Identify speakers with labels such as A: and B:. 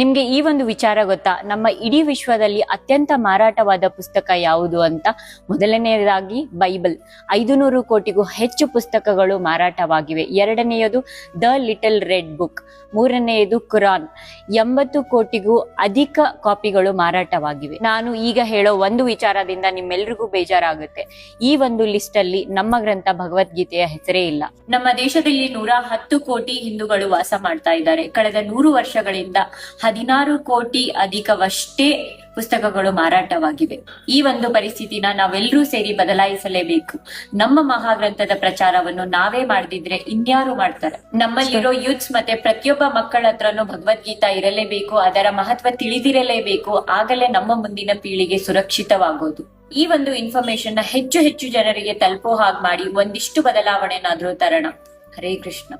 A: ನಿಮ್ಗೆ ಈ ಒಂದು ವಿಚಾರ ಗೊತ್ತಾ? ನಮ್ಮ ಇಡೀ ವಿಶ್ವದಲ್ಲಿ ಅತ್ಯಂತ ಮಾರಾಟವಾದ ಪುಸ್ತಕ ಯಾವುದು ಅಂತ? ಮೊದಲನೆಯದಾಗಿ ಬೈಬಲ್. 500 ಕೋಟಿಗೂ ಹೆಚ್ಚು ಪುಸ್ತಕಗಳು ಮಾರಾಟವಾಗಿವೆ. ಎರಡನೆಯದು ದ ಲಿಟಲ್ ರೆಡ್ ಬುಕ್. ಮೂರನೆಯದು ಕುರಾನ್. 80 ಕೋಟಿಗೂ ಅಧಿಕ ಕಾಪಿಗಳು ಮಾರಾಟವಾಗಿವೆ. ನಾನು ಈಗ ಹೇಳೋ ಒಂದು ವಿಚಾರದಿಂದ ನಿಮ್ಮೆಲ್ರಿಗೂ ಬೇಜಾರಾಗುತ್ತೆ. ಈ ಒಂದು ಲಿಸ್ಟ್ ಅಲ್ಲಿ ನಮ್ಮ ಗ್ರಂಥ ಭಗವದ್ಗೀತೆಯ ಹೆಸರೇ ಇಲ್ಲ. ನಮ್ಮ ದೇಶದಲ್ಲಿ 110 ಕೋಟಿ ಹಿಂದೂಗಳು ವಾಸ ಮಾಡ್ತಾ ಇದ್ದಾರೆ. ಕಳೆದ 100 ವರ್ಷಗಳಿಂದ 16 ಕೋಟಿ ಅಧಿಕವಷ್ಟೇ ಪುಸ್ತಕಗಳು ಮಾರಾಟವಾಗಿವೆ. ಈ ಒಂದು ಪರಿಸ್ಥಿತಿನ ನಾವೆಲ್ಲರೂ ಸೇರಿ ಬದಲಾಯಿಸಲೇಬೇಕು. ನಮ್ಮ ಮಹಾಗ್ರಂಥದ ಪ್ರಚಾರವನ್ನು ನಾವೇ ಮಾಡದಿದ್ರೆ ಇನ್ಯಾರು ಮಾಡ್ತಾರೆ? ನಮ್ಮಲ್ಲಿರೋ ಯೂತ್ಸ್ ಮತ್ತೆ ಪ್ರತಿಯೊಬ್ಬ ಮಕ್ಕಳ ಹತ್ರನೂ ಭಗವದ್ಗೀತಾ ಇರಲೇಬೇಕು, ಅದರ ಮಹತ್ವ ತಿಳಿದಿರಲೇಬೇಕು. ಆಗಲೇ ನಮ್ಮ ಮುಂದಿನ ಪೀಳಿಗೆ ಸುರಕ್ಷಿತವಾಗೋದು. ಈ ಒಂದು ಇನ್ಫಾರ್ಮೇಶನ್ ನ ಹೆಚ್ಚು ಹೆಚ್ಚು ಜನರಿಗೆ ತಲುಪೋ ಹಾಗೆ ಮಾಡಿ ಒಂದಿಷ್ಟು ಬದಲಾವಣೆನಾದ್ರೂ ತರೋಣ. ಹರೇ ಕೃಷ್ಣ.